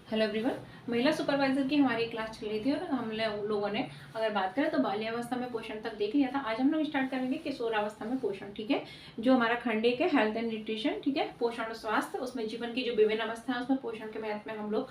Hello everyone. महिला supervisor की हमारी क्लास चल रही थी और हम लोगों ने अगर बात करें तो बाल्यावस्था में पोषण तक देख लिया था। आज हम लोग स्टार्ट करेंगे किशोरावस्था में पोषण। ठीक है, जो हमारा खंड एक है हेल्थ एंड न्यूट्रिशन, ठीक है, पोषण और स्वास्थ्य, उसमें जीवन की जो विभिन्न अवस्था है उसमें पोषण के महत्व में हम लोग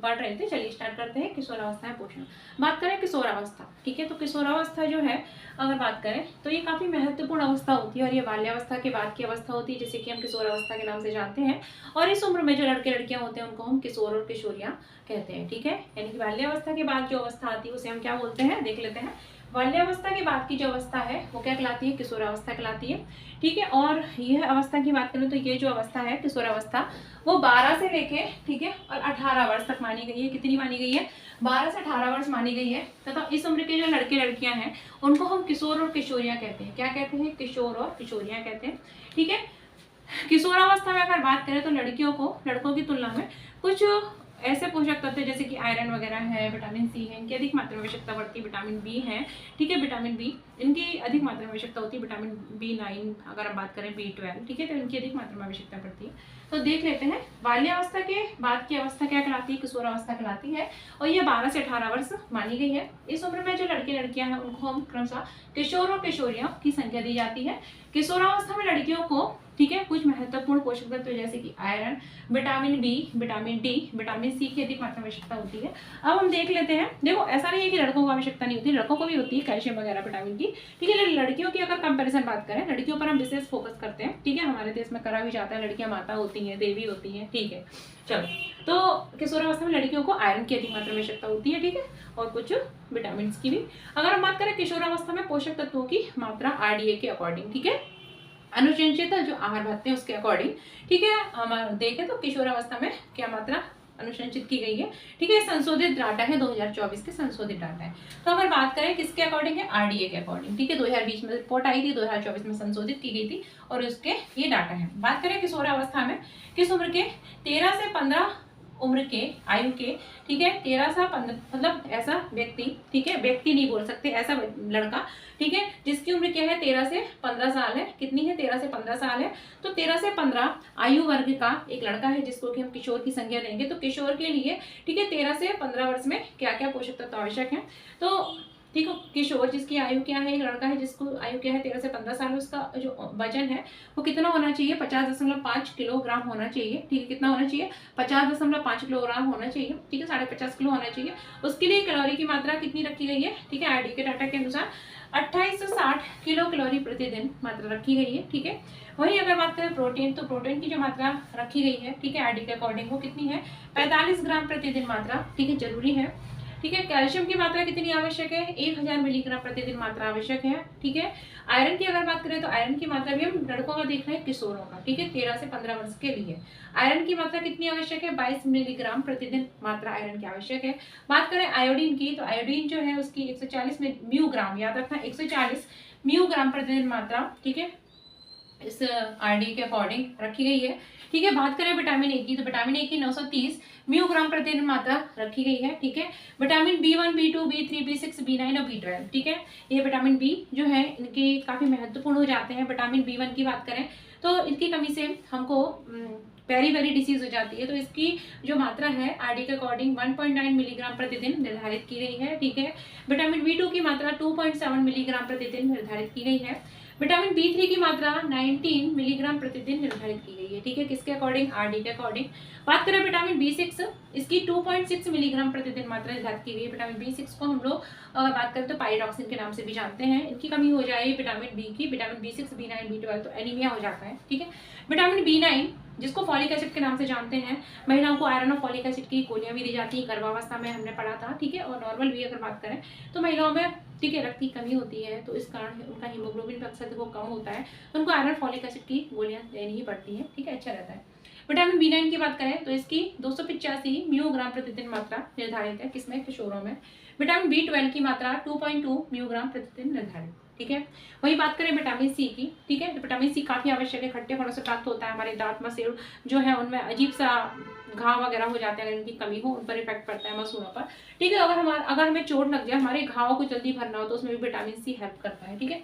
पढ़ रहे थे। चलिए स्टार्ट करते हैं किशोरावस्था में पोषण। बात करें किशोरावस्था, ठीक है, तो किशोरावस्था जो है अगर बात करें तो ये काफी महत्वपूर्ण अवस्था होती है और ये बाल्यावस्था के बाद की अवस्था होती है जिसे कि हम किशोरावस्था के नाम से जानते हैं। और इस उम्र में जो लड़के लड़कियां होते हैं उनको हम किशोर और किशोरियां कहते हैं। ठीक है, यानी कि बाल्यावस्था के बाद जो अवस्था आती है उसे हम क्या बोलते हैं, देख लेते हैं। बाल्यावस्था के बाद की जो अवस्था है वो क्या कहलाती है, किशोरावस्था कहलाती है। ठीक है, और यह अवस्था की बात करें तो ये जो अवस्था है किशोरावस्था वो 12 से लेके, ठीक है, और 18 वर्ष तक मानी गई है। कितनी मानी गई है, 12 से 18 वर्ष मानी गई है। तथा इस उम्र के जो लड़के लड़कियां हैं उनको हम किशोर और किशोरियां कहते हैं। क्या कहते हैं, किशोर और किशोरियां कहते हैं। ठीक है, किशोरावस्था में अगर बात करें तो लड़कियों को लड़कों की तुलना में कुछ ऐसे पोषक तत्व जैसे कि आयरन वगैरह है, विटामिन सी है, इनकी अधिक मात्रा में आवश्यकता पड़ती है। विटामिन बी है, ठीक है, विटामिन बी इनकी अधिक मात्रा में आवश्यकता होती है। विटामिन B9 अगर हम बात करें B12, ठीक है, तो इनकी अधिक मात्रा में आवश्यकता पड़ती है। तो देख लेते हैं बाल्यावस्था के बाद की अवस्था क्या कहलाती है, किशोरावस्था कहलाती है और ये 12 से 18 वर्ष मानी गई है। इस उम्र में जो लड़के लड़कियां हैं उनको हम क्रमशः किशोर और किशोरियों की संख्या दी जाती है। किशोरावस्था में लड़कियों को, ठीक है, कुछ महत्वपूर्ण पोषक तत्व जैसे कि iron, vitamin B, vitamin D, vitamin C की अधिक मात्रा में आवश्यकता होती है। अब हम देख लेते हैं, देखो ऐसा नहीं है कि लड़कों को आवश्यकता नहीं होती, लड़कों को भी होती है कैल्शियम वगैरह विटामिन की। ठीक है, लड़कियों की अगर कंपैरिजन बात करें, लड़कियों पर हम विशेष फोकस करते हैं। ठीक है, हमारे देश में करा भी जाता है, लड़कियां माता होती हैं, देवी होती हैं। ठीक है, चलो, तो किशोरावस्था में लड़कियों को आयरन की अधिक मात्रा में आवश्यकता होती है। ठीक है, और कुछ विटामिन की भी। अगर हम बात करें किशोरावस्था में पोषक तत्वों की मात्रा RDA के अकॉर्डिंग, ठीक है, अनुशंसित जो आहार भाते हैं उसके अकॉर्डिंग, ठीक है, हम देखें तो किशोरावस्था में क्या मात्रा अनुशंसित की गई है। ठीक है, संशोधित डाटा है, 2024 के संशोधित डाटा है। तो अगर बात करें किसके अकॉर्डिंग है, RDA के अकॉर्डिंग। ठीक है, 2020 में रिपोर्ट आई थी, 2024 में संशोधित की गई थी और उसके ये डाटा है। बात करें किशोरावस्था में किस उम्र के, 13 से 15 उम्र के आयु के, ठीक है, 13 से 15 मतलब ऐसा व्यक्ति, ठीक है, व्यक्ति नहीं बोल सकते, ऐसा लड़का, ठीक है, जिसकी उम्र क्या है 13 से 15 साल है। कितनी है, 13 से 15 साल है। तो 13 से 15 आयु वर्ग का एक लड़का है जिसको कि हम किशोर की संज्ञा देंगे। तो किशोर के लिए, ठीक है, 13 से 15 वर्ष में क्या क्या पोषक तत्व आवश्यक है। तो ठीक है, किशोर जिसकी आयु क्या है, एक लड़का है जिसको आयु क्या है 13 से 15 साल, उसका जो वजन है वो कितना होना चाहिए, 50.5 किलोग्राम होना चाहिए। ठीक है, कितना होना चाहिए, 50.5 किलोग्राम होना चाहिए। ठीक है, 50.5 किलो होना चाहिए। उसके लिए कैलोरी की मात्रा कितनी रखी गई है, ठीक है, RDA के डाटा के अनुसार 2860 किलो कैलोरी प्रतिदिन मात्रा रखी गई है। ठीक है, वही अगर बात करें प्रोटीन, तो प्रोटीन की जो मात्रा रखी गई है, ठीक है, RDA के अकॉर्डिंग वो कितनी है, 45 ग्राम प्रतिदिन मात्रा, ठीक है, जरूरी है। ठीक है, कैल्शियम की मात्रा कितनी आवश्यक है, 1000 मिलीग्राम प्रतिदिन मात्रा आवश्यक है। ठीक है, आयरन की अगर बात करें तो आयरन की मात्रा भी हम लड़कों का देख रहे हैं, किशोरों का, ठीक है, 13 से 15 वर्ष के लिए आयरन की मात्रा कितनी आवश्यक है, 22 मिलीग्राम प्रतिदिन मात्रा आयरन की आवश्यक है। बात करें आयोडीन की, तो आयोडीन जो है उसकी 140 म्यूग्राम, याद रखना 140 म्यूग्राम प्रतिदिन मात्रा, ठीक है, इस RDA के अकॉर्डिंग रखी गई है। ठीक है, बात करें विटामिन ए की, तो विटामिन ए की 930 म्यूग्राम प्रतिदिन मात्रा रखी गई है। ठीक है, vitamin B1, B2, B3, B6, B9 और B12, ठीक है, ये विटामिन बी जो है इनके काफी महत्वपूर्ण हो जाते हैं। विटामिन B1 की बात करें तो इनकी कमी से हमको पेरी वेरी डिसीज हो जाती है। तो इसकी जो मात्रा है RDA के अकॉर्डिंग 1.9 मिलीग्राम प्रतिदिन निर्धारित की गई है। ठीक है, विटामिन B2 की मात्रा 2.7 मिलीग्राम प्रतिदिन निर्धारित की गई है। विटामिन B3 की मात्रा 19 मिलीग्राम प्रतिदिन निर्धारित की गई है। ठीक है, किसके अकॉर्डिंग, RDA के अकॉर्डिंग। बात करें विटामिन B6, इसकी 2.6 मिलीग्राम प्रतिदिन मात्रा निर्धारित की गई है। विटामिन B6 को हम लोग अगर बात करें तो पाइरोक्सिन के नाम से भी जानते हैं। इनकी कमी हो जाए विटामिन बी की, विटामिन B6, B9, B12, तो एनीमिया हो जाता है। ठीक है, विटामिन B9 जिसको फॉलिक एसिड के नाम से जानते हैं, महिलाओं को आयरन और फॉलिक एसिड की गोलियां भी दी जाती है गर्भावस्था में, हमने पढ़ा था। ठीक है, और नॉर्मल भी अगर बात करें तो महिलाओं में, ठीक है, रक्त की कमी होती है तो इस कारण उनका हीमोग्लोबिन अक्सर वो कम होता है, तो उनको आयरन फॉलिक एसिड की गोलियां देनी ही पड़ती है। ठीक है, अच्छा रहता है। विटामिन B9 की बात करें तो इसकी 285 म्यूग्राम प्रतिदिन मात्रा निर्धारित है, किसमें, किशोरों में। विटामिन B12 की मात्रा 2.2 म्यूग्राम प्रतिदिन निर्धारित। ठीक है, वही बात करें विटामिन सी की, ठीक है, तो विटामिन सी काफी आवश्यक है, खट्टे फलों से प्राप्त होता है। हमारे दांत मसूड़ जो है उनमें अजीब सा घाव वगैरह हो जाते हैं, अगर इनकी कमी हो उन पर इफेक्ट पड़ता है मसूड़ों पर। ठीक है, अगर हमें चोट लग जाए, हमारे घाव को जल्दी भरना हो तो उसमें भी विटामिन सी हेल्प करता है। ठीक है,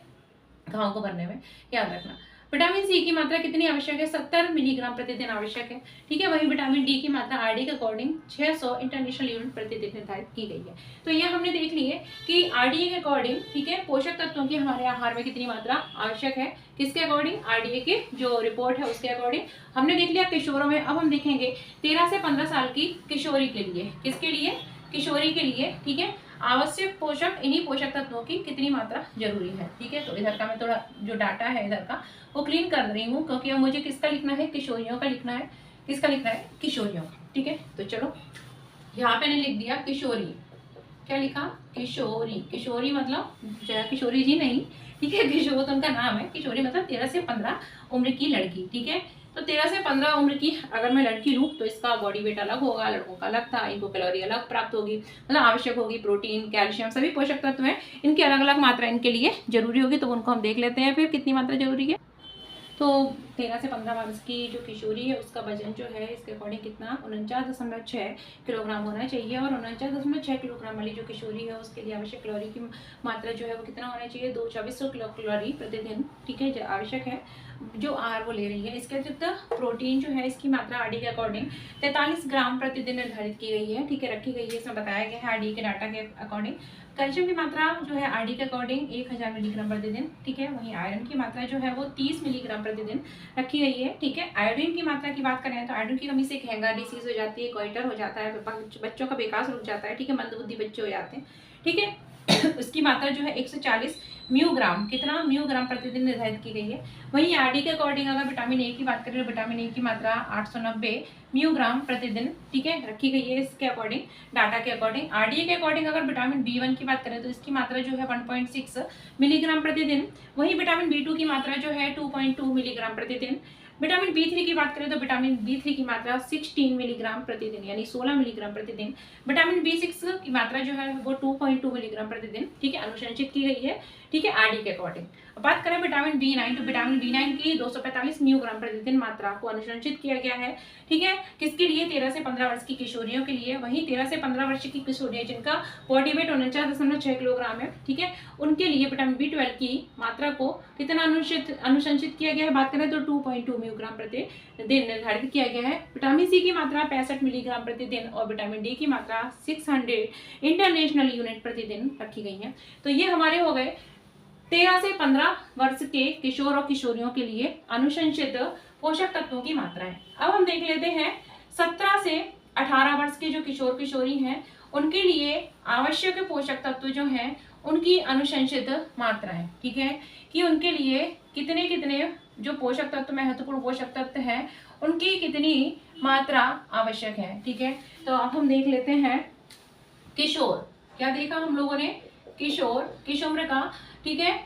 घाव को भरने में, याद रखना। विटामिन सी की मात्रा कितनी आवश्यक है, 70 मिलीग्राम प्रतिदिन आवश्यक है, ठीक है। वही विटामिन डी की मात्रा आरडी के अकॉर्डिंग 600 इंटरनेशनल यूनिट प्रतिदिन निर्धारित की गई है। तो ये हमने देख लिए कि आरडीए के अकॉर्डिंग, ठीक है, पोषक तत्वों की हमारे आहार में कितनी मात्रा आवश्यक है, किसके अकॉर्डिंग, आरडीए के जो रिपोर्ट है उसके अकॉर्डिंग। हमने देख लिया किशोरों में। अब हम देखेंगे 13 से 15 साल की किशोरी के लिए, किसके लिए, किशोरी के लिए, ठीक है, आवश्यक पोषक, इन्हीं पोषक तत्वों की कितनी मात्रा जरूरी है, ठीक है। तो इधर का मैं थोड़ा जो डाटा है इधर का वो क्लीन कर रही हूँ, क्योंकि अब मुझे किसका लिखना है, किशोरियों का लिखना है, किसका लिखना है, किशोरियों का, ठीक है। तो चलो यहाँ पे मैंने लिख दिया किशोरी, क्या लिखा, किशोरी, किशोरी मतलब जया किशोरी जी नहीं, ठीक है, किशोर तो उनका नाम है, किशोरी मतलब 13 से 15 उम्र की लड़की, ठीक है। तो 13 से 15 उम्र की अगर मैं लड़की लूँ तो इसका बॉडी वेट अलग होगा, लड़कों का अलग था, इनको कैलोरी अलग प्राप्त होगी, मतलब आवश्यक होगी, प्रोटीन, कैल्शियम, सभी पोषक तत्व हैं, इनकी अलग अलग मात्रा इनके लिए जरूरी होगी। तो उनको हम देख लेते हैं फिर कितनी मात्रा जरूरी है। तो 13 से 15 वर्ष की जो किशोरी है उसका वजन जो है इसके अकॉर्डिंग कितना, 49.6 किलोग्राम होना चाहिए। और 49.6 किलोग्राम वाली जो किशोरी है उसके लिए आवश्यक कैलोरी की मात्रा जो है वो कितना होना चाहिए, 2400 किलो कैलोरी प्रतिदिन, ठीक है, जो आवश्यक है, जो आहार वो ले रही है। इसके अतिरिक्त प्रोटीन जो है इसकी मात्रा आरडी के अकॉर्डिंग 43 ग्राम प्रतिदिन निर्धारित की गई है, ठीक है, रखी गई है, इसमें बताया गया है आरडी के डाटा के अकॉर्डिंग। कैल्शियम की मात्रा जो है आरडी के अकॉर्डिंग 1000 मिलीग्राम प्रतिदिन, ठीक है। वहीं आयरन की मात्रा जो है वो 30 मिलीग्राम प्रतिदिन रखी गई है, ठीक है। आयोडीन की मात्रा की बात करें तो आयोडीन की कमी से घेंगा डिसीज हो जाती है, गोइटर हो जाता है, बच्चों का विकास रुक जाता है, ठीक है, मंदबुद्धि बच्चे हो जाते हैं, ठीक है। उसकी मात्रा जो है 140 म्यूग्राम, कितना, म्यूग्राम प्रतिदिन निर्धारित की गई है। वहीं आरडी के अकॉर्डिंग अगर विटामिन ए की बात करें तो विटामिन ए की मात्रा 890 म्यूग्राम प्रतिदिन, ठीक है, रखी गई है इसके अकॉर्डिंग, डाटा के अकॉर्डिंग। आरडीए के अकॉर्डिंग अगर विटामिन बी1 की बात करें तो इसकी मात्रा जो है 1.6 मिलीग्राम प्रतिदिन। वहीं विटामिन बी2 की मात्रा जो है 2.2 मिलीग्राम प्रतिदिन। विटामिन बी3 की बात करें तो विटामिन बी3 की मात्रा 16 मिलीग्राम प्रतिदिन, यानी 16 मिलीग्राम प्रतिदिन। विटामिन बी6 की मात्रा जो है वो 2.2 मिलीग्राम प्रतिदिन, ठीक है, अनुशंसित की गई है, ठीक है, आरडी के अकॉर्डिंग। बात करें विटामिन बी9 तो विटामिन बी9 की 245 म्यूग्राम प्रतिदिन मात्रा को अनुशंसित किया गया है, ठीक है, किसके लिए, 13 से 15 वर्ष की किशोरियों के लिए। वहीं 13 से 15 वर्ष की किशोरियां जिनका बॉडी वेट 49.6 किलोग्राम है, ठीक है, उनके लिए विटामिन बी12 की मात्रा को कितना अनुशंसित किया गया है, बात करें तो 2.2 म्यूग्राम प्रतिदिन निर्धारित किया गया है। विटामिन सी की मात्रा 65 मिलीग्राम प्रतिदिन और विटामिन डी की मात्रा 600 इंटरनेशनल यूनिट प्रतिदिन रखी गई है। तो ये हमारे हो गए 13 से 15 वर्ष के किशोर और किशोरियों के लिए अनुशंसित पोषक तत्वों की मात्राएं। अब हम देख लेते हैं 17 से 18 वर्ष के जो किशोर किशोरी हैं उनके लिए आवश्यक पोषक तत्व जो हैं उनकी अनुशंसित मात्राएं, ठीक है, कि उनके लिए कितने कितने जो पोषक तत्व, महत्वपूर्ण पोषक तत्व हैं उनकी कितनी मात्रा आवश्यक है, ठीक है। तो अब हम देख लेते हैं किशोर, क्या देखा हम लोगों ने, किशोर, किस उम्र का, ठीक है,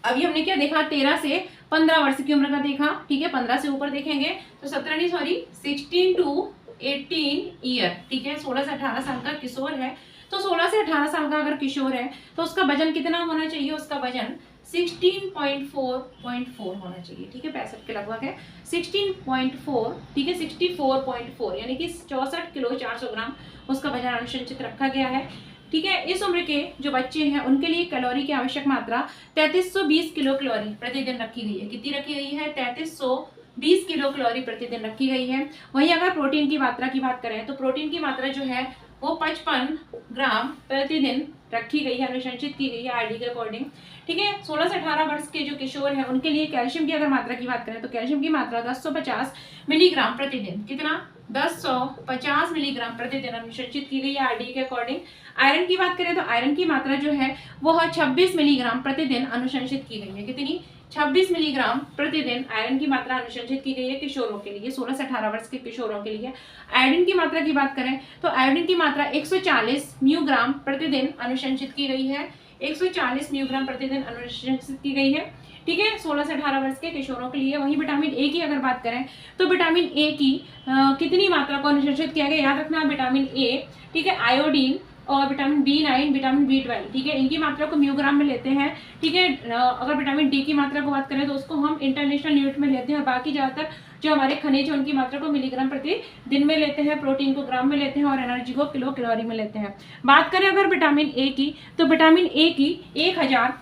अभी हमने क्या देखा, 13 से 15 वर्ष की उम्र का देखा, ठीक है, 15 से ऊपर देखेंगे तो 16 टू 18 ईयर, ठीक है, 16 से 18 साल का किशोर है। तो 16 से 18 साल का अगर किशोर है तो उसका वजन कितना होना चाहिए, उसका वजन 16.4 होना चाहिए, ठीक है, 65 के लगभग है, 16.4, ठीक है, 64.4 यानी कि 64 किलो 400 ग्राम उसका वजन अनुशंसित रखा गया है, ठीक है। इस उम्र के जो बच्चे हैं उनके लिए कैलोरी की आवश्यक मात्रा 3320 किलो कैलोरी प्रतिदिन रखी गई है, कितनी रखी गई है, 3320 किलो कैलोरी प्रतिदिन रखी गई है। वहीं अगर प्रोटीन की मात्रा की बात करें तो प्रोटीन की मात्रा जो है वो 55 ग्राम प्रतिदिन रखी गई है, अनुशंसित की गई है आरडी के अकॉर्डिंग, ठीक है। 16 से 18 वर्ष के जो किशोर हैं उनके लिए कैल्शियम की अगर मात्रा की बात करें तो कैल्शियम की मात्रा 1050 मिलीग्राम प्रतिदिन, कितना, 1050 मिलीग्राम प्रतिदिन अनुशंसित की गई है आरडी के अकॉर्डिंग। आयरन की बात करें तो आयरन की मात्रा जो है वह 26 मिलीग्राम प्रतिदिन अनुशंसित की गई है, कितनी, 26 मिलीग्राम प्रतिदिन आयरन की मात्रा अनुशंसित की गई है किशोरों के लिए, 16 से 18 वर्ष के किशोरों के लिए। आयोडीन की मात्रा की बात करें तो आयोडीन की मात्रा 140 म्यूग्राम प्रतिदिन अनुशंसित की गई है, 140 म्यूग्राम प्रतिदिन अनुशंसित की गई है, ठीक है, 16 से 18 वर्ष के किशोरों के लिए। वहीं विटामिन ए की अगर बात करें तो विटामिन ए की कितनी मात्रा को अनुशंसित किया गया, याद रखना, विटामिन ए, ठीक है, आयोडीन और विटामिन बी9, विटामिन बी12, ठीक है, इनकी मात्रा को म्यूग्राम में लेते हैं, ठीक है। अगर विटामिन डी की मात्रा को बात करें तो उसको हम इंटरनेशनल यूनिट में लेते हैं, बाकी ज़्यादातर जो हमारे खनिज है उनकी मात्रा को मिलीग्राम प्रति दिन में लेते हैं, प्रोटीन को ग्राम में लेते हैं और एनर्जी को किलो कैलोरी में लेते हैं। बात करें अगर विटामिन ए की तो विटामिन ए की 1000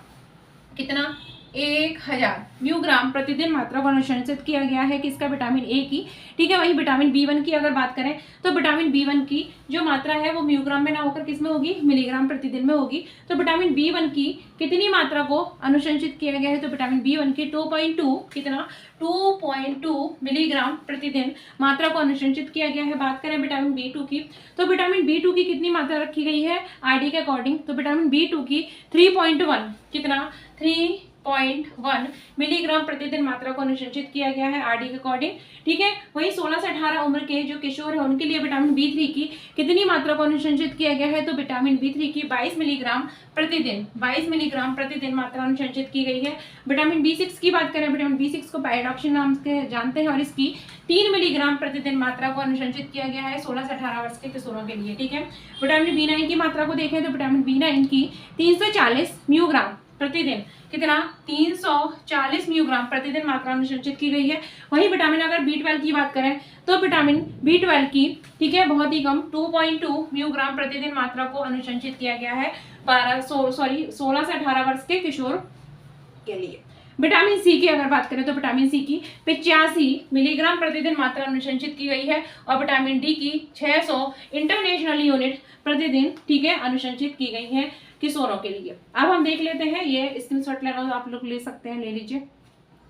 कितना 1000 म्यूग्राम प्रतिदिन मात्रा को अनुशंसित किया गया है किसका, विटामिन ए की। ठीक है, वही विटामिन B1 की अगर बात करें तो विटामिन B1 की जो मात्रा है वो म्यूग्राम में ना होकर किस में होगी, मिलीग्राम प्रतिदिन में होगी। तो विटामिन B1 की कितनी मात्रा को अनुशंसित किया गया है, तो विटामिन B1 की 2.2 कितना 2.2 मिलीग्राम प्रतिदिन मात्रा को अनुशंसित किया गया है। बात करें विटामिन B2 की, तो विटामिन B2 की कितनी मात्रा रखी गई है आरडी के अकॉर्डिंग, तो विटामिन B2 की 3.1 कितना 3.1 मिलीग्राम प्रतिदिन मात्रा को अनुशंसित किया गया है आरडी के अकॉर्डिंग। ठीक है, वही 16 से 18 उम्र के जो किशोर है उनके लिए विटामिन B3 की कितनी मात्रा को अनुशंसित किया गया है, तो विटामिन B3 की 22 मिलीग्राम प्रतिदिन 22 मिलीग्राम प्रतिदिन मात्रा अनुशंसित की गई है। विटामिन B6 की बात करें, विटामिन B6 को पायरोक्सिन नाम से जानते हैं और इसकी 3 मिलीग्राम प्रतिदिन मात्रा को अनुशंसित किया गया है 16 से 18 वर्ष के किशोरों के लिए। ठीक है, विटामिन B9 की मात्रा को देखें तो विटामिन B9 की 340 म्यूग्राम प्रतिदिन कितना 340 म्यूग्राम प्रतिदिन मात्रा अनुशंसित की गई है। वही विटामिन अगर B12 की बात करें तो विटामिन B12 की ठीक है बहुत ही कम 2.2 म्यूग्राम प्रतिदिन मात्रा को अनुशंसित किया गया है 16 से 18 वर्ष के किशोर के लिए। विटामिन सी की अगर बात करें तो विटामिन सी की 85 मिलीग्राम प्रतिदिन मात्रा अनुशंसित की गई है और विटामिन डी की 600 इंटरनेशनल यूनिट प्रतिदिन ठीक है अनुशंसित की गई है किशोरों के लिए। अब हम देख लेते हैं, ये स्क्रीनशॉट लेना आप लोग ले सकते हैं, ले लीजिए।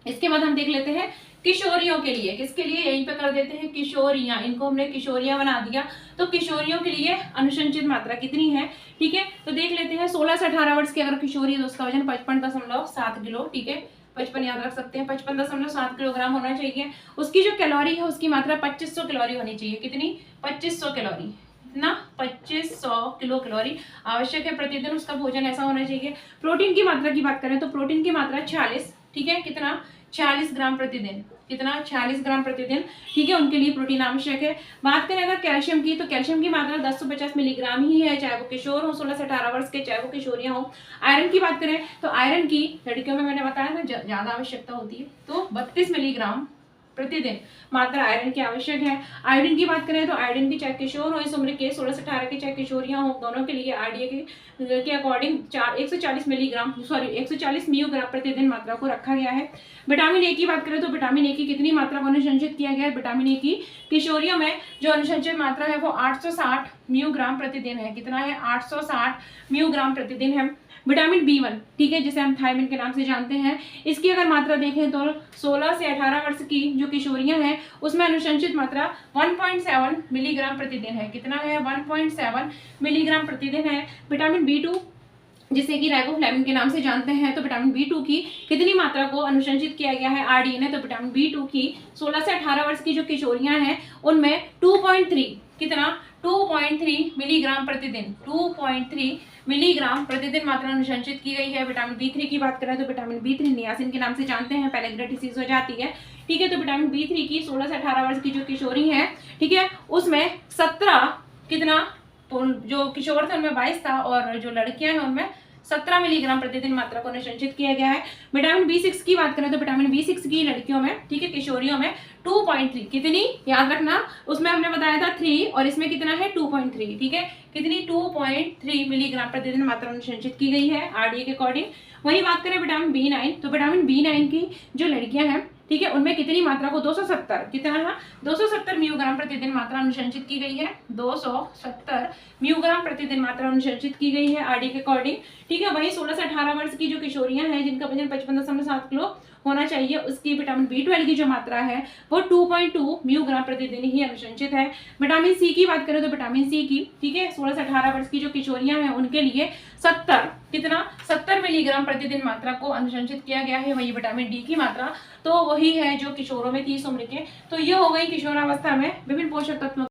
इसके बाद हम देख लेते हैं किशोरियों के लिए, किसके लिए यहीं पे कर देते हैं किशोरियां, इनको हमने किशोरियां बना दिया। तो किशोरियों के लिए अनुशंसित मात्रा कितनी है, ठीक है, तो देख लेते हैं 16 से 18 वर्ष की अगर किशोरी है तो उसका वजन 55.7 किलो, ठीक है 55 याद रख सकते हैं, 55.7 किलोग्राम होना चाहिए। उसकी जो कैलोरी है उसकी मात्रा 2500 कैलोरी होनी चाहिए, कितनी 2500 कैलोरी, ना 2500 किलो कैलोरी आवश्यक है प्रतिदिन, उसका भोजन ऐसा होना चाहिए। प्रोटीन की मात्रा की बात करें तो प्रोटीन की मात्रा 46, ठीक है कितना 46 ग्राम प्रतिदिन, कितना 46 ग्राम प्रतिदिन, ठीक है उनके लिए प्रोटीन आवश्यक है। बात करें अगर कैल्शियम की तो कैल्शियम की मात्रा 1050 मिलीग्राम ही है, चाहे वो किशोर हो 16 से 18 वर्ष के, चाहे वो किशोरियां हो। आयरन की बात करें तो आयरन की लड़कियों में मैंने बताया था ज्यादा आवश्यकता होती है, तो 32 मिलीग्राम प्रतिदिन मात्रा आयरन की आवश्यक है। आयोडीन की बात करें तो आयोडीन की चाहे किशोर हो इस उम्र के 16 से 18 के, चाहे किशोरियां हो, दोनों के लिए आरडीए के अकॉर्डिंग 140 मिलीग्राम 140 म्यूग्राम प्रतिदिन मात्रा को रखा गया है। विटामिन ए की बात करें तो विटामिन ए की कितनी मात्रा को अनुशंसित किया गया है, विटामिन ए की किशोरियों में जो अनुशंसित मात्रा है वो 860 म्यूग्राम प्रतिदिन है, कितना है 860 म्यूग्राम प्रतिदिन है। विटामिन B1 ठीक है जिसे हम थायमिन के नाम से जानते हैं, इसकी अगर मात्रा देखें तो 16 से 18 वर्ष की जो किशोरियां हैं उसमें अनुशंसित मात्रा 1.7 मिलीग्राम प्रतिदिन है, कितना है 1.7 मिलीग्राम प्रतिदिन है। विटामिन B2 जिसे कि राइबोफ्लेविन के नाम से जानते हैं, तो विटामिन B2 की कितनी मात्रा को अनुशंसित किया गया है आरडीए ने, तो विटामिन B2 की 16 से 18 वर्ष की जो किशोरियां हैं उनमें 2.3 कितना 2.3 मिलीग्राम प्रतिदिन 2.3 मिलीग्राम प्रतिदिन मात्रा अनुशंसित की गई है। विटामिन B3 की बात करें तो विटामिन B3 नियासिन के नाम से जानते हैं, पहले डिसीज हो जाती है, ठीक है, तो विटामिन B3 की 16 से 18 वर्ष की जो किशोरी है, ठीक है, उसमें 17 कितना जो किशोर थे उनमें 22 था और जो लड़कियां हैं उनमें 17 मिलीग्राम प्रतिदिन मात्रा को अनुशंसित किया गया है। विटामिन B6 की बात करें तो विटामिन B6 की लड़कियों में ठीक है किशोरियों में 2.3 कितनी याद रखना, उसमें हमने बताया था 3 और इसमें कितना है 2.3, ठीक है कितनी 2.3 मिलीग्राम प्रतिदिन मात्रा अनुशंसित की गई है आरडीए के अकॉर्डिंग। वही बात करें विटामिन B9 तो विटामिन B9 की जो लड़कियां हैं ठीक है उनमें कितनी मात्रा को 270 कितना है 270 म्यूग्राम प्रतिदिन मात्रा अनुशंसित की गई है, 270 म्यूग्राम प्रतिदिन मात्रा अनुशंसित की गई है आरडीए के अकॉर्डिंग, ठीक है। वही 16 से 18 वर्ष की जो किशोरियां हैं जिनका वजन 55.7 किलो होना चाहिए, उसकी विटामिन B12 की जो मात्रा है वो 2.2 म्यूग्राम प्रतिदिन ही अनुशंसित है। विटामिन सी की बात करें तो विटामिन सी की ठीक है 16 से 18 वर्ष की जो किशोरियां हैं उनके लिए 70 मिलीग्राम प्रतिदिन मात्रा को अनुशंसित किया गया है। वही विटामिन डी की मात्रा तो वही है जो किशोरों में 30 उम्र के। तो ये हो गई किशोरावस्था में विभिन्न पोषक तत्वों